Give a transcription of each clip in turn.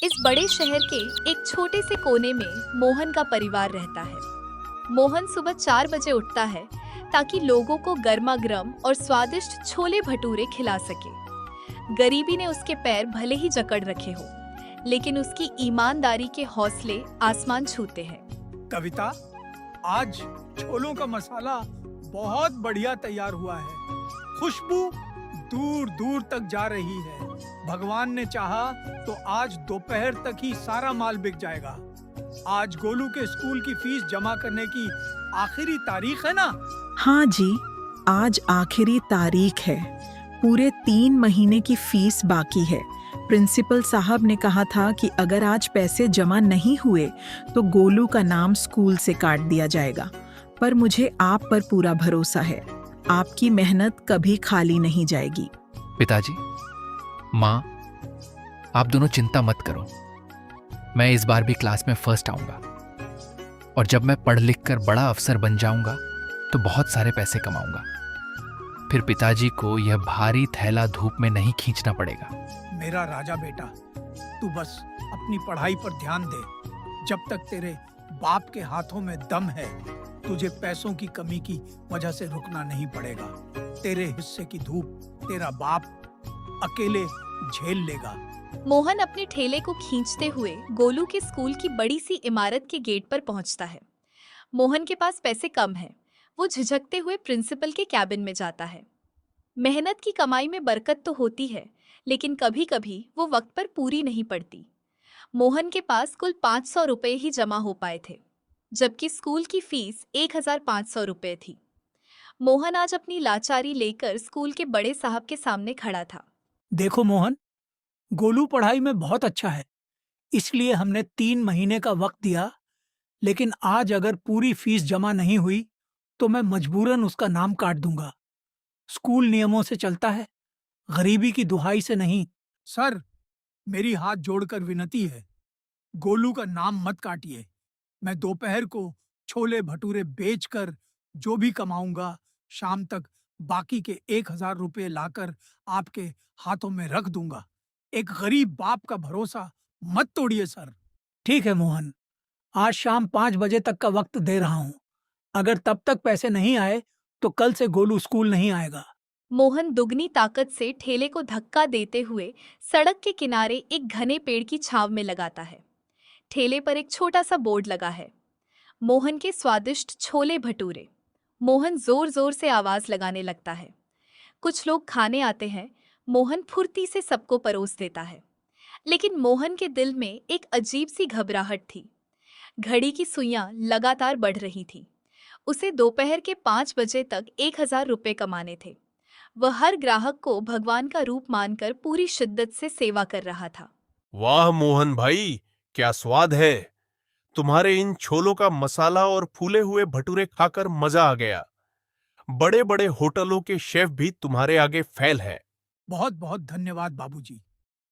इस बड़े शहर के एक छोटे से कोने में मोहन का परिवार रहता है। मोहन सुबह 4 बजे उठता है ताकि लोगों को गर्मा गर्म और स्वादिष्ट छोले भटूरे खिला सके। गरीबी ने उसके पैर भले ही जकड़ रखे हो, लेकिन उसकी ईमानदारी के हौसले आसमान छूते हैं। कविता, आज छोलों का मसाला बहुत बढ़िया तैयार हुआ है। खुशबू दूर दूर तक जा रही है। भगवान ने चाहा तो आज दोपहर तक ही सारा माल बिक जाएगा। आज गोलू के स्कूल की फीस जमा करने की आखिरी तारीख है ना? हाँ जी, आज आखिरी तारीख है। पूरे 3 महीने की फीस बाकी है। प्रिंसिपल साहब ने कहा था कि अगर आज पैसे जमा नहीं हुए तो गोलू का नाम स्कूल से काट दिया जाएगा। पर मुझे आप पर पूरा भरोसा है। आपकी मेहनत कभी खाली नहीं जाएगी। पिताजी, माँ, आप दोनों चिंता मत करो। मैं इस बार भी क्लास में फर्स्ट आऊंगा और जब मैं पढ़ लिख कर बड़ा अफसर बन जाऊंगा तो बहुत सारे पैसे कमाऊंगा। फिर पिताजी को यह भारी थैला धूप में नहीं खींचना पड़ेगा। मेरा राजा बेटा, तू बस अपनी पढ़ाई पर ध्यान दे। जब तक तेरे बाप के हाथों में दम है, तुझे पैसों की कमी की वजह से रुकना नहीं पड़ेगा। तेरे हिस्से की धूप तेरा बाप अकेले झेल लेगा। मोहन अपने ठेले को खींचते हुए गोलू के स्कूल की बड़ी सी इमारत के गेट पर पहुंचता है। मोहन के पास पैसे कम हैं। वो झिझकते हुए प्रिंसिपल के कैबिन में जाता है। मेहनत की कमाई में बरकत तो होती है, लेकिन कभी कभी वो वक्त पर पूरी नहीं पड़ती। मोहन के पास कुल 500 रुपए ही जमा हो पाए थे, जबकि स्कूल की फीस 1500 रुपए थी। मोहन आज अपनी लाचारी लेकर स्कूल के बड़े साहब के सामने खड़ा था। देखो मोहन, गोलू पढ़ाई में बहुत अच्छा है, इसलिए हमने 3 महीने का वक्त दिया। लेकिन आज अगर पूरी फीस जमा नहीं हुई तो मैं मजबूरन उसका नाम काट दूंगा। स्कूल नियमों से चलता है, गरीबी की दुहाई से नहीं। सर, मेरी हाथ जोड़कर विनती है, गोलू का नाम मत काटिए। मैं दोपहर को छोले भटूरे बेचकर जो भी कमाऊंगा, शाम तक बाकी के 1000 रुपये लाकर आपके हाथों में रख दूंगा। एक गरीब बाप का भरोसा मत तोड़िए सर। ठीक है मोहन, आज शाम 5 बजे तक का वक्त दे रहा हूँ। अगर तब तक पैसे नहीं आए तो कल से गोलू स्कूल नहीं आएगा। मोहन दुगनी ताकत से ठेले को धक्का देते हुए सड़क के किनारे एक घने पेड़ की छांव में लगाता है। ठेले पर एक छोटा सा बोर्ड लगा है, मोहन के स्वादिष्ट छोले भटूरे। मोहन जोर जोर से आवाज लगाने लगता है। कुछ लोग खाने आते हैं। मोहन फुर्ती से सबको परोस देता है, लेकिन मोहन के दिल में एक अजीब सी घबराहट थी। घड़ी की सुइयां लगातार बढ़ रही थी। उसे दोपहर के 5 बजे तक 1000 रुपये कमाने थे। वह हर ग्राहक को भगवान का रूप मानकर पूरी शिद्दत से सेवा कर रहा था। वाह मोहन भाई, क्या स्वाद है! तुम्हारे इन छोलों का मसाला और फूले हुए भटूरे खाकर मजा आ गया। बड़े बड़े होटलों के शेफ भी तुम्हारे आगे फेल है। बहुत बहुत धन्यवाद बाबूजी।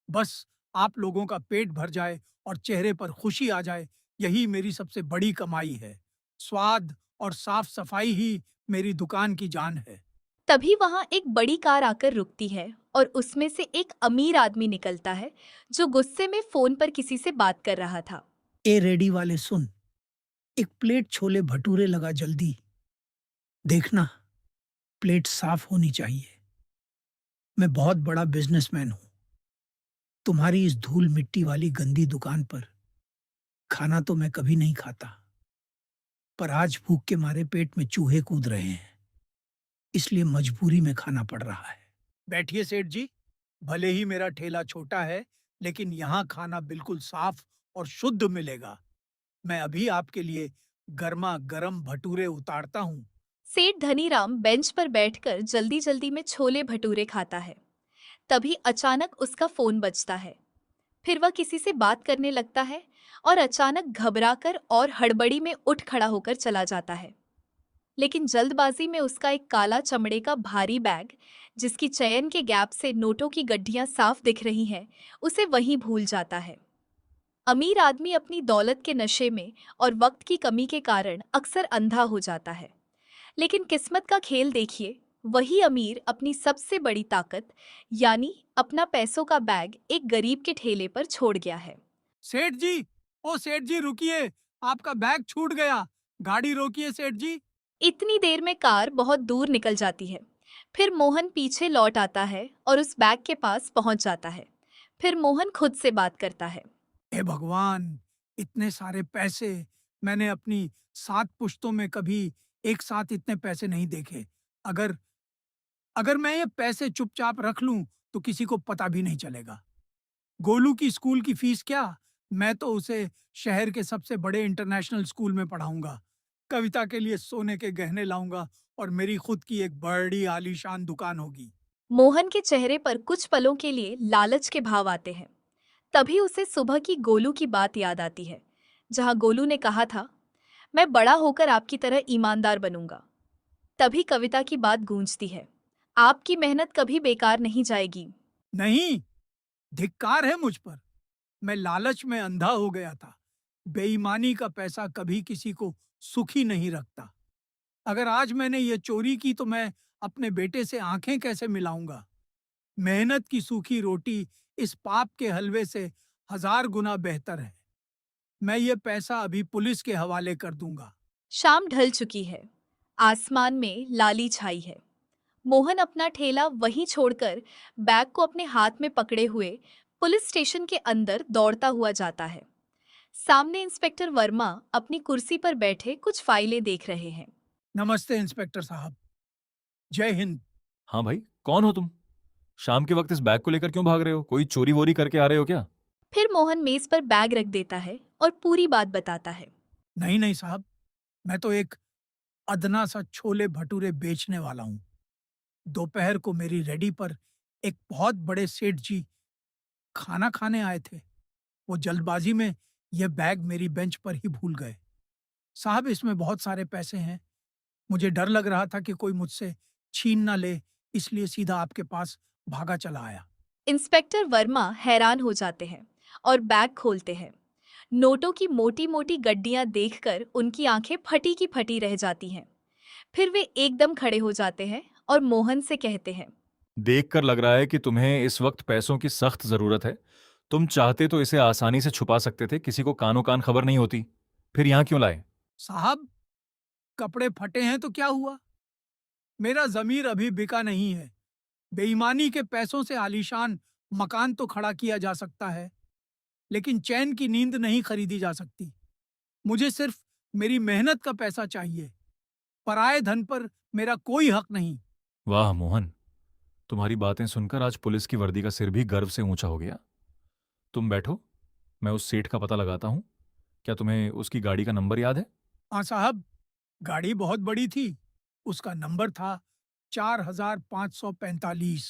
बस आप लोगों का पेट भर जाए और चेहरे पर खुशी आ जाए, यही मेरी सबसे बड़ी कमाई है। स्वाद और साफ सफाई ही मेरी दुकान की जान है। तभी वहां एक बड़ी कार आकर रुकती है और उसमें से एक अमीर आदमी निकलता है, जो गुस्से में फोन पर किसी से बात कर रहा था। ए रेडी वाले सुन, एक प्लेट छोले भटूरे लगा जल्दी। देखना, प्लेट साफ होनी चाहिए। मैं बहुत बड़ा बिजनेसमैन हूँ। तुम्हारी इस धूल मिट्टी वाली गंदी दुकान पर खाना तो मैं कभी नहीं खाता, पर आज भूख के मारे पेट में चूहे कूद रहे हैं, इसलिए मजबूरी में खाना पड़ रहा है। बैठिए सेठ जी। भले ही मेरा ठेला छोटा है, लेकिन यहाँ खाना बिल्कुल साफ और शुद्ध मिलेगा। मैं अभी आपके लिए गर्मा गर्म भटूरे उतारता हूँ। सेठ धनीराम बेंच पर बैठकर जल्दी जल्दी में छोले भटूरे खाता है। तभी अचानक उसका फोन बजता है। फिर वह किसी से बात करने लगता है और अचानक घबराकर और हड़बड़ी में उठ खड़ा होकर चला जाता है। लेकिन जल्दबाजी में उसका एक काला चमड़े का भारी बैग, जिसकी चयन के गैप से नोटों की गड्ढियां साफ दिख रही हैं, उसे वहीं भूल जाता है। अमीर आदमी अपनी दौलत के नशे में और वक्त की कमी के कारण अक्सर अंधा हो जाता है, लेकिन किस्मत का खेल देखिए, वही अमीर अपनी सबसे बड़ी ताकत यानी अपना पैसों का बैग एक गरीब के ठेले पर छोड़ गया है। सेठ जी, ओ सेठ जी रुकिए, आपका बैग छूट गया। गाड़ी रोकिए सेठ जी। इतनी देर में कार बहुत दूर निकल जाती है। फिर मोहन पीछे लौट आता है और उस बैग के पास पहुंच जाता है। फिर मोहन खुद से बात करता है। हे भगवान, इतने सारे पैसे मैंने अपनी 7 पुश्तों में कभी एक साथ इतने पैसे नहीं देखे। अगर अगर मैं ये पैसे चुपचाप रख लूं तो किसी को पता भी नहीं चलेगा। गोलू की स्कूल की फीस क्या, मैं तो उसे शहर के सबसे बड़े इंटरनेशनल स्कूल में पढ़ाऊंगा। कविता के लिए सोने के गहने लाऊंगा और मेरी खुद की एक बड़ी आलीशान दुकान होगी। मोहन के चेहरे पर कुछ पलों के लिए लालच के भाव आते हैं। तभी उसे सुबह की गोलू की बात याद आती है, जहां गोलू ने कहा था, मैं बड़ा होकर आपकी तरह ईमानदार बनूंगा। तभी कविता की बात गूंजती है, आपकी मेहनत कभी बेकार नहीं जाएगी। नहीं, धिक्कार है मुझ पर। मैं लालच में अंधा हो गया था। बेईमानी का पैसा कभी किसी को सुखी नहीं रखता। अगर आज मैंने ये चोरी की तो मैं अपने बेटे से आंखें कैसे मिलाऊंगा। मेहनत की सूखी रोटी इस पाप के हलवे से 1000 गुना बेहतर है। मैं ये पैसा अभी पुलिस के हवाले कर दूंगा। शाम ढल चुकी है। आसमान में लाली छाई है। मोहन अपना ठेला वहीं छोड़कर बैग को अपने हाथ में पकड़े हुए पुलिस स्टेशन के अंदर दौड़ता हुआ जाता है। सामने इंस्पेक्टर वर्मा अपनी कुर्सी पर बैठे कुछ फाइलें देख रहे हैं। नमस्ते इंस्पेक्टर साहब। जय हिंद। हाँ भाई, कौन हो तुम? शाम के वक्त इस बैग को लेकर क्यों भाग रहे हो? कोई चोरी वोरी करके आ रहे हो क्या? फिर मोहन मेज पर बैग रख देता है और पूरी बात बताता है। नहीं नहीं साहब, मैं तो एक अदना सा छोले भटूरे बेचने वाला हूँ। दोपहर को मेरी रेडी पर एक बहुत बड़े सेठ जी खाना खाने आए थे। वो जल्दबाजी में यह बैग मेरी बेंच पर ही भूल गए। साहब, इसमें बहुत सारे पैसे हैं। मुझे डर लग रहा था कि कोई मुझसे छीन ना ले, इसलिए सीधा आपके पास भागा चला आया। इंस्पेक्टर वर्मा हैरान हो जाते हैं और बैग खोलते हैं। नोटों की मोटी मोटी गड्डियां देखकर उनकी आंखें फटी की फटी रह जाती हैं। फिर वे एकदम खड़े हो जाते हैं और मोहन से कहते हैं, देखकर लग रहा है कि तुम्हें इस वक्त पैसों की सख्त जरूरत है। तुम चाहते तो इसे आसानी से छुपा सकते थे, किसी को कानो कान खबर नहीं होती। फिर यहाँ क्यों लाए? साहब, कपड़े फटे हैं तो क्या हुआ? मेरा जमीर अभी बिका नहीं है। बेईमानी के पैसों से आलीशान मकान तो खड़ा किया जा सकता है, लेकिन चैन की नींद नहीं खरीदी जा सकती। मुझे सिर्फ मेरी मेहनत का पैसा चाहिए। पराये धन पर मेरा कोई हक नहीं। वाह मोहन, तुम्हारी बातें सुनकर आज पुलिस की वर्दी का सिर भी गर्व से ऊंचा हो गया। तुम बैठो, मैं उस सेठ का पता लगाता हूँ। क्या तुम्हें उसकी गाड़ी का नंबर याद है? हाँ साहब, गाड़ी बहुत बड़ी थी। उसका नंबर था 4545।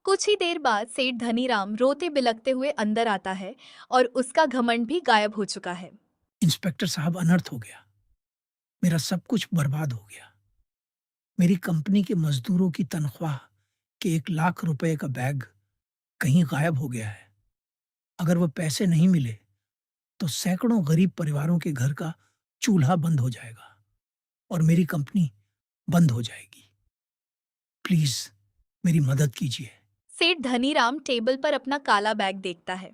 कुछ ही देर बाद सेठ धनीराम रोते बिलखते हुए अंदर आता है और उसका घमंड भी गायब हो चुका है। इंस्पेक्टर साहब, अनर्थ हो गया। मेरा सब कुछ बर्बाद हो गया। मेरी कंपनी के मजदूरों की तनख्वाह के 1 लाख रुपए का बैग कहीं गायब हो गया है। अगर वह पैसे नहीं मिले तो सैकड़ों गरीब परिवारों के घर का चूल्हा बंद हो जाएगा और मेरी कंपनी बंद हो जाएगी। प्लीज मेरी मदद कीजिए। सेठ धनीराम टेबल पर अपना काला बैग देखता है।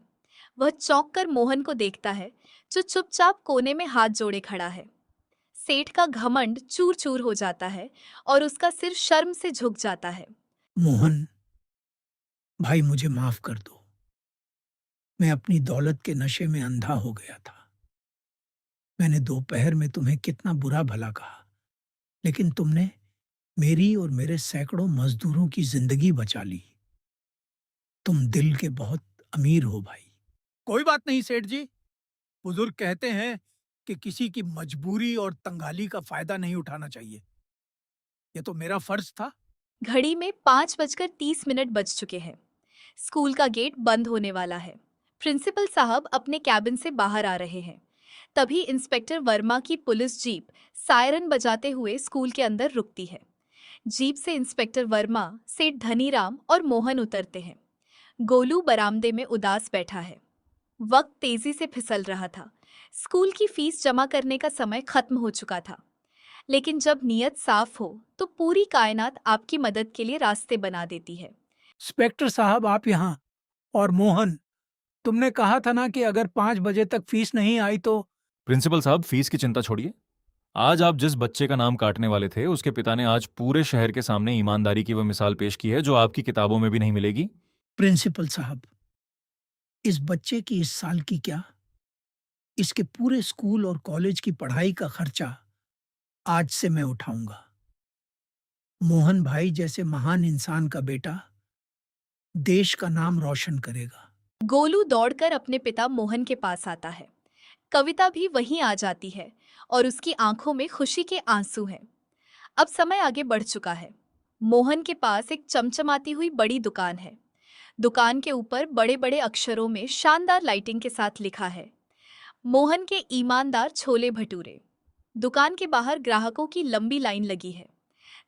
वह चौंक कर मोहन को देखता है, जो चुपचाप कोने में हाथ जोड़े खड़ा है। सेठ का घमंड चूर चूर हो जाता है और उसका सिर शर्म से झुक जाता है। मोहन भाई, मुझे माफ कर दो। मैं अपनी दौलत के नशे में अंधा हो गया था। मैंने दोपहर में तुम्हें कितना बुरा भला कहा, लेकिन तुमने मेरी और मेरे सैकड़ों मजदूरों की जिंदगी बचा ली। तुम दिल के बहुत अमीर हो भाई। कोई बात नहीं सेठ जी। बुजुर्ग कहते हैं कि किसी की मजबूरी और तंगाली का फायदा नहीं उठाना चाहिए। ये तो मेरा फर्ज था। घड़ी में 5:30 बज चुके हैं। स्कूल का गेट बंद होने वाला है। प्रिंसिपल साहब अपने कैबिन से बाहर आ रहे हैं। तभी इंस्पेक्टर वर्मा की पुलिस जीप सायरन बजाते हुए स्कूल के अंदर रुकती है। जीप से इंस्पेक्टर वर्मा, सेठ धनीराम और मोहन उतरते हैं। गोलू बरामदे में उदास बैठा है। वक्त तेजी से फिसल रहा था। स्कूल की फीस जमा करने का समय खत्म हो चुका था। लेकिन जब नीयत साफ हो तो पूरी कायनात आपकी मदद के लिए रास्ते बना देती है। इंस्पेक्टर साहब, आप यहाँ और मोहन, तुमने कहा था ना कि अगर 5 बजे तक फीस नहीं आई तो। प्रिंसिपल साहब, फीस की चिंता छोड़िए। आज आप जिस बच्चे का नाम काटने वाले थे, उसके पिता ने आज पूरे शहर के सामने ईमानदारी की वह मिसाल पेश की है जो आपकी किताबों में भी नहीं मिलेगी। प्रिंसिपल साहब, इस बच्चे की इस साल की क्या, इसके पूरे स्कूल और कॉलेज की पढ़ाई का खर्चा आज से मैं उठाऊंगा। मोहन भाई जैसे महान इंसान का बेटा देश का नाम रोशन करेगा। गोलू दौड़कर अपने पिता मोहन के पास आता है। कविता भी वहीं आ जाती है और उसकी आंखों में खुशी के आंसू हैं। अब समय आगे बढ़ चुका है। मोहन के पास एक चमचमाती हुई बड़ी दुकान है। दुकान के ऊपर बड़े बड़े अक्षरों में शानदार लाइटिंग के साथ लिखा है, मोहन के ईमानदार छोले भटूरे। दुकान के बाहर ग्राहकों की लंबी लाइन लगी है।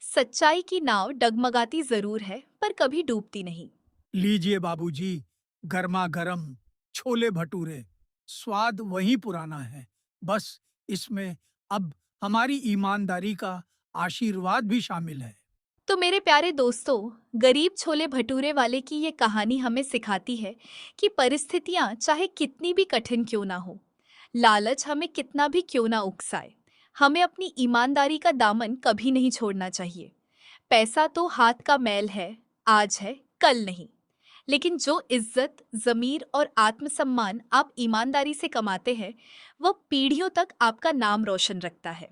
सच्चाई की नाव डगमगाती जरूर है पर कभी डूबती नहीं। लीजिए बाबूजी, गर्मा गर्म छोले भटूरे। स्वाद वही पुराना है, बस इसमें अब हमारी ईमानदारी का आशीर्वाद भी शामिल है। तो मेरे प्यारे दोस्तों, गरीब छोले भटूरे वाले की ये कहानी हमें सिखाती है कि परिस्थितियां चाहे कितनी भी कठिन क्यों ना हो, लालच हमें कितना भी क्यों ना उकसाए, हमें अपनी ईमानदारी का दामन कभी नहीं छोड़ना चाहिए। पैसा तो हाथ का मैल है, आज है कल नहीं, लेकिन जो इज्जत, ज़मीर और आत्मसम्मान आप ईमानदारी से कमाते हैं, वह पीढ़ियों तक आपका नाम रोशन रखता है।